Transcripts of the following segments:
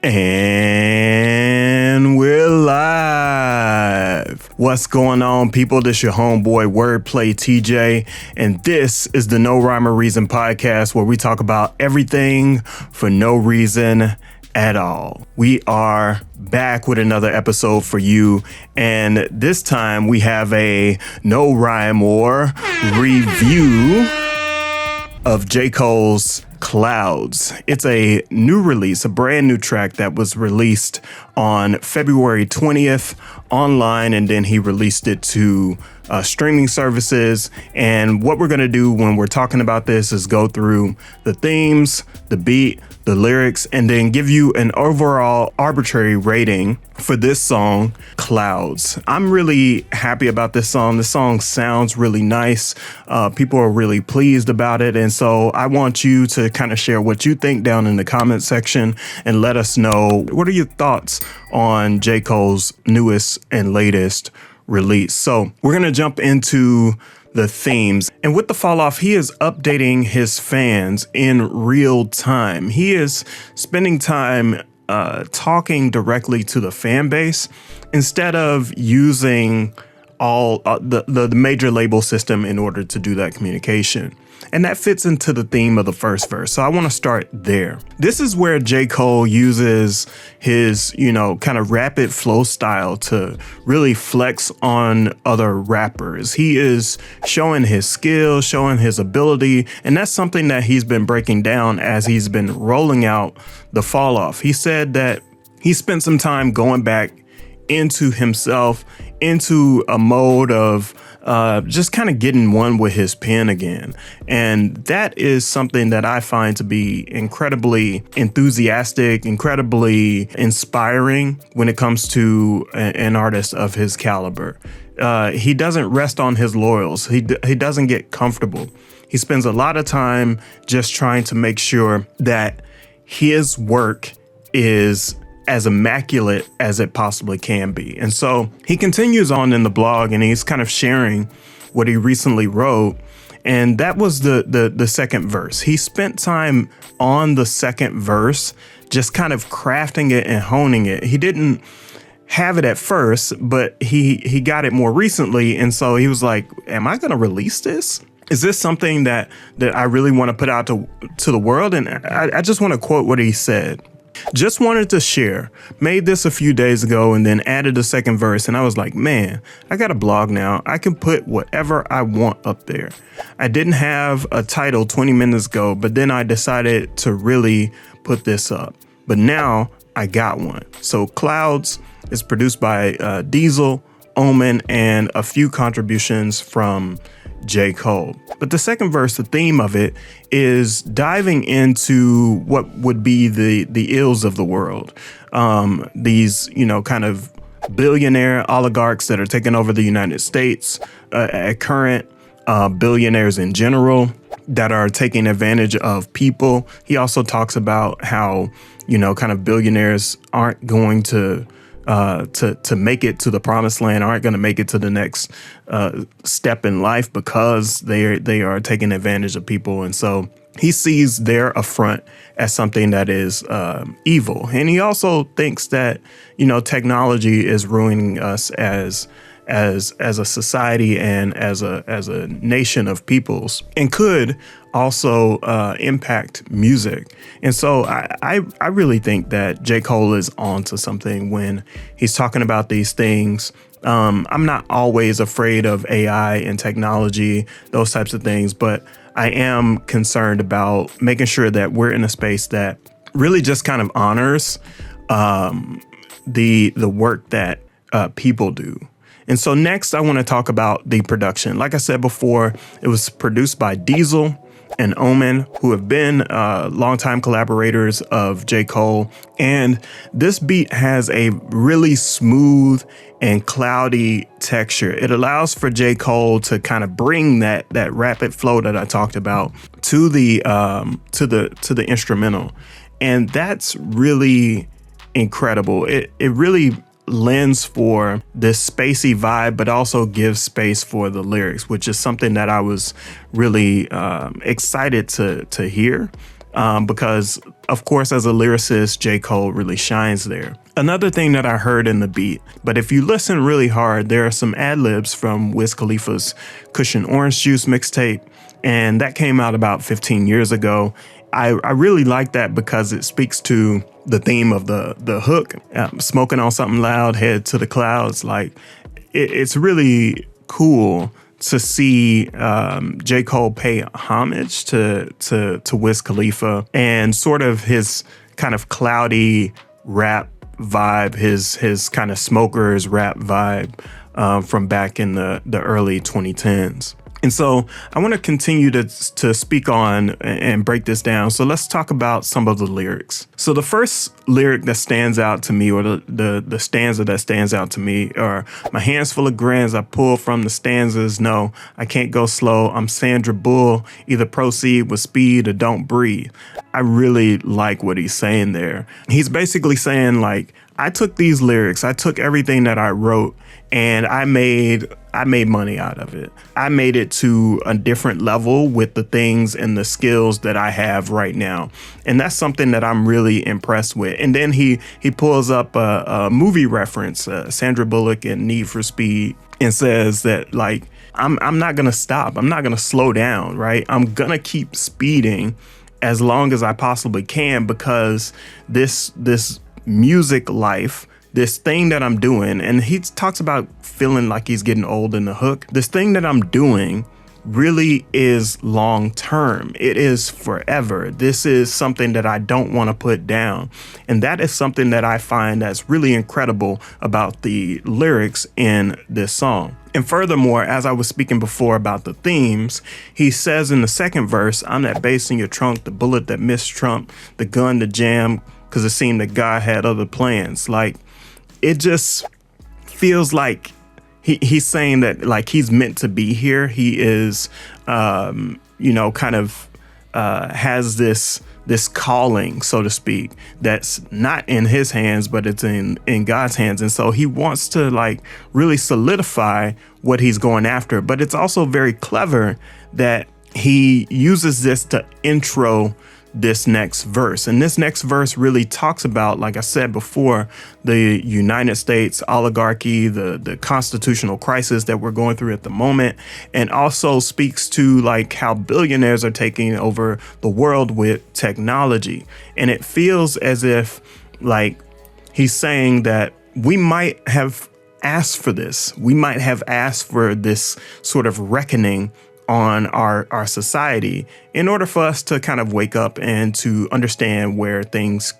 And we're live. What's going on, people? This your homeboy WordPlay TJ, and this is the No Rhyme or Reason podcast, where we talk about everything for no reason at all. We are back with another episode for you, and this time we have a no rhyme or review of J. Cole's Clouds. It's a new release, a brand new track that was released on February 20th online, and then he released it to streaming services. And what we're going to do when we're talking about this is go through the themes, the beat, the lyrics, and then give you an overall arbitrary rating for this song, Clouds. I'm really happy about this song. The song sounds really nice. People are really pleased about it. And so I want you to kind of share what you think down in the comment section and let us know, what are your thoughts on J. Cole's newest and latest release? So we're going to jump into the themes. And with the fall off, he is updating his fans in real time. He is spending time talking directly to the fan base instead of using all the major label system in order to do that communication. And that fits into the theme of the first verse. So I want to start there. This is where J. Cole uses his, kind of rapid flow style to really flex on other rappers. He is showing his skill, showing his ability. And that's something that he's been breaking down as he's been rolling out the fall off. He said that he spent some time going back into himself, into a mode of just kind of getting one with his pen again. And that is something that I find to be incredibly enthusiastic, incredibly inspiring when it comes to an artist of his caliber. He doesn't rest on his laurels. He doesn't get comfortable. He spends a lot of time just trying to make sure that his work is as immaculate as it possibly can be. And so he continues on in the blog, and he's kind of sharing what he recently wrote. And that was the second verse. He spent time on the second verse, just kind of crafting it and honing it. He didn't have it at first, but he got it more recently. And so he was like, am I going to release this? Is this something that I really want to put out to the world? And I just want to quote what he said. Just wanted to share, made this a few days ago and then added a second verse. And I was like, man, I got a blog now. I can put whatever I want up there. I didn't have a title 20 minutes ago, but then I decided to really put this up. But now I got one. So Clouds is produced by Diesel, Omen, and a few contributions from J. Cole. But the second verse, the theme of it, is diving into what would be the ills of the world. These, kind of billionaire oligarchs that are taking over the United States, current billionaires in general that are taking advantage of people. He also talks about how, kind of billionaires aren't going to make it to the promised land, aren't going to make it to the next step in life because they are taking advantage of people. And so he sees their affront as something that is evil. And he also thinks that, technology is ruining us as a society and as a nation of peoples, and could also impact music. And so I really think that J. Cole is onto something when he's talking about these things. I'm not always afraid of AI and technology, those types of things, but I am concerned about making sure that we're in a space that really just kind of honors the work that people do. And so next I want to talk about the production. Like I said before, it was produced by Diesel and Omen, who have been longtime collaborators of J. Cole. And this beat has a really smooth and cloudy texture. It allows for J. Cole to kind of bring that rapid flow that I talked about to the instrumental. And that's really incredible. It really lends for this spacey vibe, but also gives space for the lyrics, which is something that I was really excited to hear. because, of course, as a lyricist, J. Cole really shines there. Another thing that I heard in the beat, but if you listen really hard, there are some ad-libs from Wiz Khalifa's Cushion Orange Juice mixtape, and that came out about 15 years ago. I really like that because it speaks to the theme of the hook, smoking on something loud, head to the clouds. Like, it's really cool to see J. Cole pay homage to Wiz Khalifa and sort of his kind of cloudy rap vibe, his kind of smokers rap vibe from back in the early 2010s. And so I want to continue to speak on and break this down. So let's talk about some of the lyrics. So the first lyric that stands out to me, or the stanza that stands out to me, are my hands full of grins I pull from the stanzas. No, I can't go slow. I'm Sandra Bull. Either proceed with speed or don't breathe. I really like what he's saying there. He's basically saying, like, I took these lyrics, I took everything that I wrote, and I made money out of it. I made it to a different level with the things and the skills that I have right now. And that's something that I'm really impressed with. And then he pulls up a movie reference, Sandra Bullock in Need for Speed, and says that, like, I'm not going to stop. I'm not going to slow down, right? I'm going to keep speeding as long as I possibly can, because this music life, this thing that I'm doing, and he talks about feeling like he's getting old in the hook. This thing that I'm doing really is long term. It is forever. This is something that I don't want to put down. And that is something that I find that's really incredible about the lyrics in this song. And furthermore, as I was speaking before about the themes, he says in the second verse, I'm that bass in your trunk, the bullet that missed Trump, the gun to jam, because it seemed that God had other plans. Like, it just feels like he's saying that, like, he's meant to be here. He is, kind of has this calling, so to speak, that's not in his hands, but it's in God's hands. And so he wants to, like, really solidify what he's going after. But it's also very clever that he uses this to intro this next verse. And this next verse really talks about, like I said before, the United States oligarchy, the constitutional crisis that we're going through at the moment, and also speaks to, like, how billionaires are taking over the world with technology. And it feels as if, like, he's saying that we might have asked for this. We might have asked for this sort of reckoning on our society in order for us to kind of wake up and to understand where things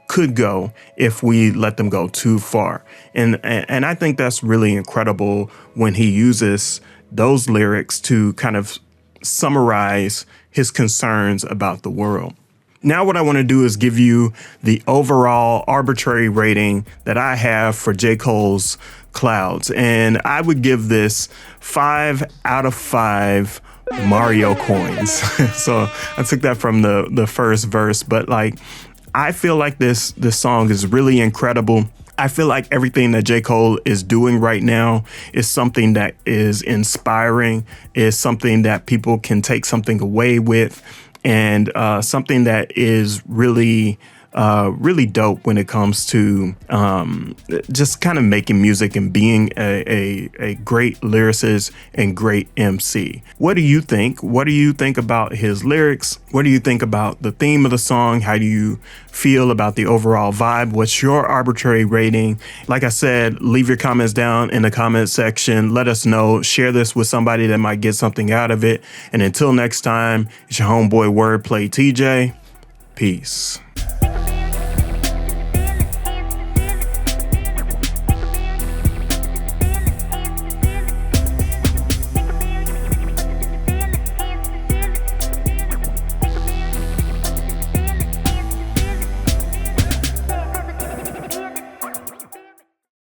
could go if we let them go too far. And I think that's really incredible when he uses those lyrics to kind of summarize his concerns about the world. Now what I want to do is give you the overall arbitrary rating that I have for J. Cole's Clouds. And I would give this 5 out of 5 Mario coins. So I took that from the first verse, but, like, I feel like this song is really incredible. I feel like everything that J. Cole is doing right now is something that is inspiring, is something that people can take something away with, and something that is really dope when it comes to just kind of making music and being a great lyricist and great MC. What do you think? What do you think about his lyrics? What do you think about the theme of the song? How do you feel about the overall vibe? What's your arbitrary rating? Like I said, leave your comments down in the comment section. Let us know. Share this with somebody that might get something out of it. And until next time, it's your homeboy WordPlay TJ. Peace.